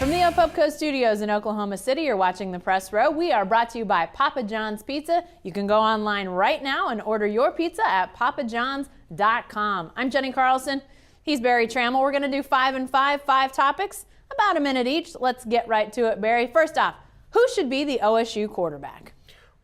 From the Opubco Studios in Oklahoma City, you're watching The Press Row. We are brought to you by Papa John's Pizza. You can go online right now and order your pizza at papajohns.com. I'm Jenny Carlson. He's Barry Trammell. We're going to do 5 and 5 topics, about a minute each. Let's get right to it, Barry. First off, who should be the OSU quarterback?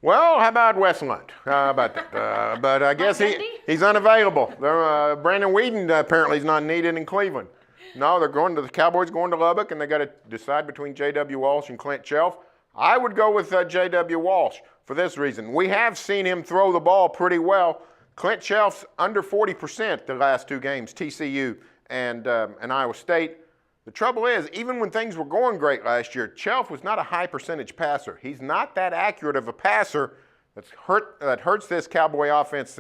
Well, how about Westland? How about that? But I guess he's unavailable. Brandon Whedon apparently is not needed in Cleveland. No, the Cowboys going to Lubbock, and they got to decide between J.W. Walsh and Clint Chelf. I would go with J.W. Walsh for this reason. We have seen him throw the ball pretty well. Clint Chelf's under 40% the last two games, TCU and Iowa State. The trouble is, even when things were going great last year, Chelf was not a high percentage passer. He's not that accurate of a passer that hurts this Cowboy offense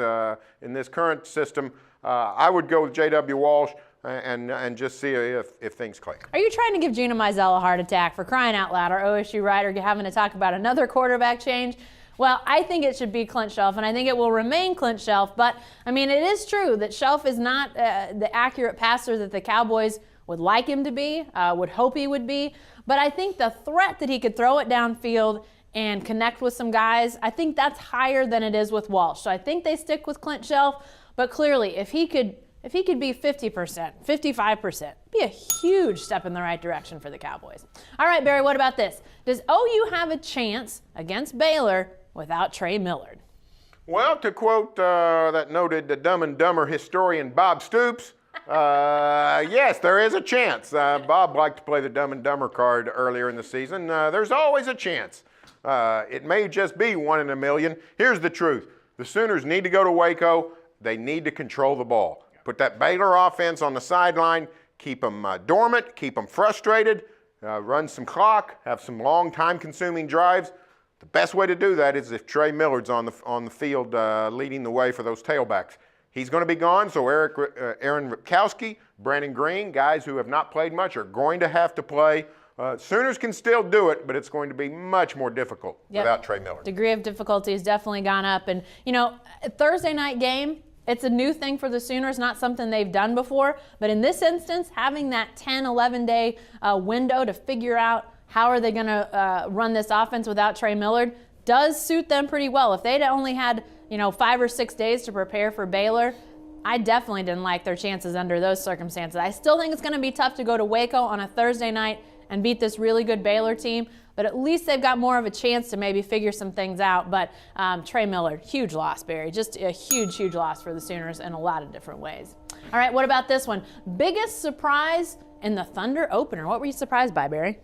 in this current system. I would go with J.W. Walsh and just see if things click. Are you trying to give Gina Mizell a heart attack? For crying out loud, our OSU writer having to talk about another quarterback change? Well, I think it should be Clint Chelf, and I think it will remain Clint Chelf. But, I mean, it is true that Chelf is not the accurate passer that the Cowboys would like him to be, would hope he would be. But I think the threat that he could throw it downfield and connect with some guys, I think that's higher than it is with Walsh. So I think they stick with Clint Chelf. But clearly, if he could be 50%, 55%, be a huge step in the right direction for the Cowboys. All right, Barry, what about this? Does OU have a chance against Baylor without Trey Millard? Well, to quote that noted Dumb and Dumber historian Bob Stoops, yes, there is a chance. Bob liked to play the Dumb and Dumber card earlier in the season. There's always a chance. It may just be 1 in a million. Here's the truth. The Sooners need to go to Waco. They need to control the ball. Put that Baylor offense on the sideline, keep them dormant, keep them frustrated, run some clock, have some long time-consuming drives. The best way to do that is if Trey Millard's on the field leading the way for those tailbacks. He's going to be gone, so Aaron Ripkowski, Brandon Green, guys who have not played much are going to have to play. Sooners can still do it, but it's going to be much more difficult without Trey Millard. Degree of difficulty has definitely gone up. And, you know, a Thursday night game, it's a new thing for the Sooners, not something they've done before. But in this instance, having that 10, 11-day window to figure out how are they going to run this offense without Trey Millard does suit them pretty well. If they'd only had, 5 or 6 days to prepare for Baylor, I definitely didn't like their chances under those circumstances. I still think it's going to be tough to go to Waco on a Thursday night and beat this really good Baylor team. But at least they've got more of a chance to maybe figure some things out. But Trey Millard, huge loss, Barry. Just a huge, huge loss for the Sooners in a lot of different ways. All right, what about this one? Biggest surprise in the Thunder opener. What were you surprised by, Barry?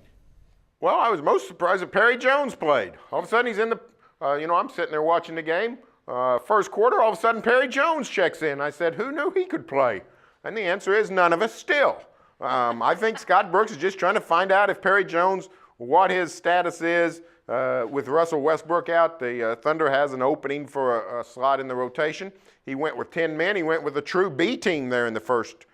Well, I was most surprised that Perry Jones played. All of a sudden he's in the, I'm sitting there watching the game. First quarter, all of a sudden Perry Jones checks in. I said, who knew he could play? And the answer is none of us still. I think Scott Brooks is just trying to find out if Perry Jones, what his status is with Russell Westbrook out. The Thunder has an opening for a slot in the rotation. He went with 10 men. He went with a true B team there in the first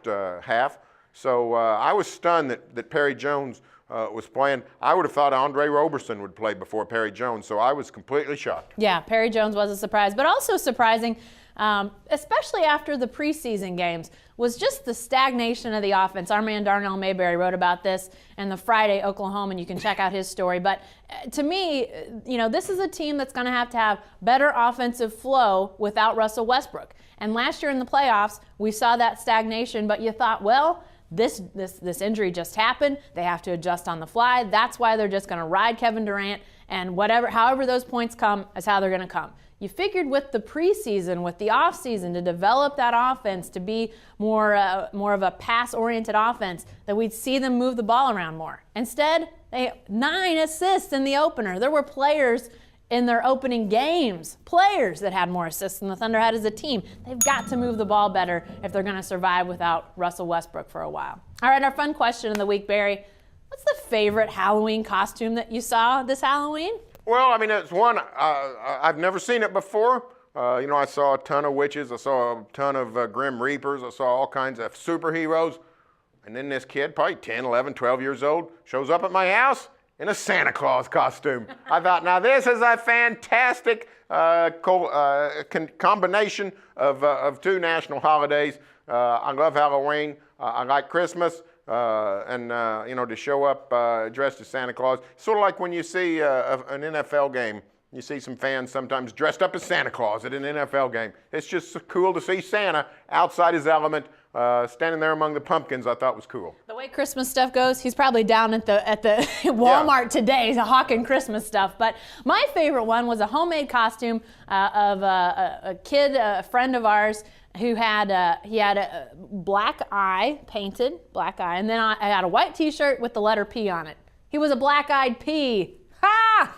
half. So I was stunned that Perry Jones was playing. I would have thought Andre Roberson would play before Perry Jones, so I was completely shocked. Yeah, Perry Jones was a surprise, but also surprising, especially after the preseason games, was just the stagnation of the offense. Our man Darnell Mayberry wrote about this in the Friday Oklahoma, and you can check out his story. But to me, this is a team that's going to have better offensive flow without Russell Westbrook. And last year in the playoffs, we saw that stagnation, but you thought, well, this injury just happened. They have to adjust on the fly. That's why they're just going to ride Kevin Durant, and however those points come is how they're going to come. You figured with the preseason, with the offseason, to develop that offense to be more of a pass-oriented offense, that we'd see them move the ball around more. Instead, they had 9 assists in the opener. There were players in their opening games, players that had more assists than the Thunder had as a team. They've got to move the ball better if they're going to survive without Russell Westbrook for a while. All right, our fun question of the week, Barry. What's the favorite Halloween costume that you saw this Halloween? Well, I mean, it's one, I've never seen it before. I saw a ton of witches. I saw a ton of Grim Reapers. I saw all kinds of superheroes. And then this kid, probably 10, 11, 12 years old, shows up at my house in a Santa Claus costume. I thought, now this is a fantastic combination of two national holidays. I love Halloween. I like Christmas. to show up dressed as Santa Claus. Sort of like when you see an NFL game. You see some fans sometimes dressed up as Santa Claus at an NFL game. It's just cool to see Santa outside his element, standing there among the pumpkins. I thought was cool. The way Christmas stuff goes, he's probably down at the Walmart today hawking Christmas stuff. But my favorite one was a homemade costume of a kid, a friend of ours, who had a black eye painted, and then I had a white T-shirt with the letter P on it. He was a black-eyed pea. Ha!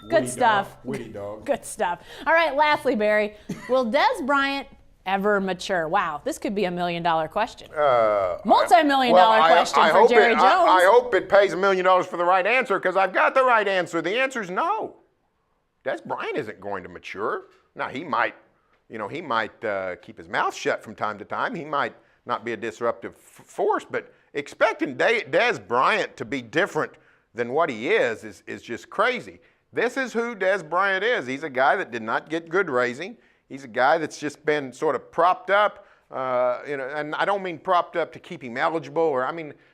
Good stuff. Witty dog. Good stuff. All right, lastly, Barry, will Dez Bryant ever mature? Wow, this could be $1 million question. Multi-million-dollar question for Jerry Jones. I hope it pays $1 million for the right answer, because I've got the right answer. The answer is no. Dez Bryant isn't going to mature. Now, he might keep his mouth shut from time to time. He might not be a disruptive force, but expecting Dez Bryant to be different than what he is just crazy. This is who Dez Bryant is. He's a guy that did not get good raising. He's a guy that's just been sort of propped up, and I don't mean propped up to keep him eligible,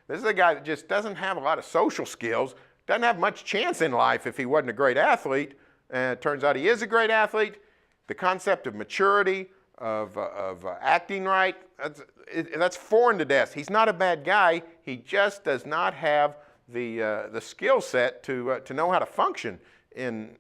this is a guy that just doesn't have a lot of social skills, doesn't have much chance in life if he wasn't a great athlete. And it turns out he is a great athlete. The concept of maturity, of acting right, that's foreign to Dez. He's not a bad guy. He just does not have the skill set to know how to function in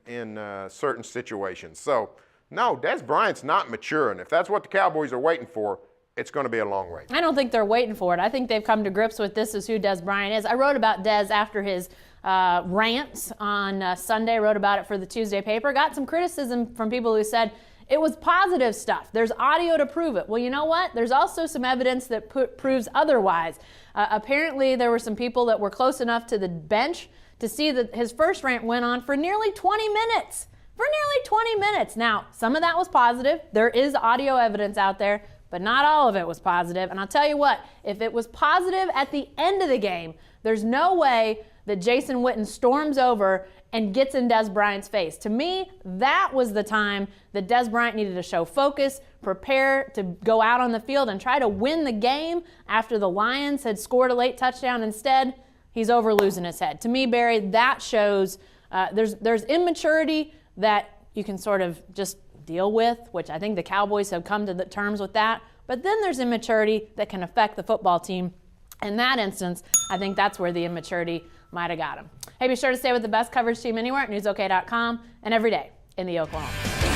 certain situations. So, no, Dez Bryant's not mature, and if that's what the Cowboys are waiting for, it's going to be a long wait. I don't think they're waiting for it. I think they've come to grips with this is who Dez Bryant is. I wrote about Dez after his rants on Sunday, wrote about it for the Tuesday paper. Got some criticism from people who said it was positive stuff. There's audio to prove it. Well, you know what? There's also some evidence that proves otherwise. Apparently, there were some people that were close enough to the bench to see that his first rant went on for nearly 20 minutes. Now, some of that was positive. There is audio evidence out there, but not all of it was positive. And I'll tell you what, if it was positive at the end of the game, there's no way that Jason Witten storms over and gets in Dez Bryant's face. To me, that was the time that Dez Bryant needed to show focus, prepare to go out on the field and try to win the game after the Lions had scored a late touchdown. Instead, he's over losing his head. To me, Barry, that shows there's immaturity that you can sort of just deal with, which I think the Cowboys have come to the terms with that. But then there's immaturity that can affect the football team. In that instance, I think that's where the immaturity might have got him. Hey, be sure to stay with the best coverage team anywhere at newsok.com and every day in the Oklahoma.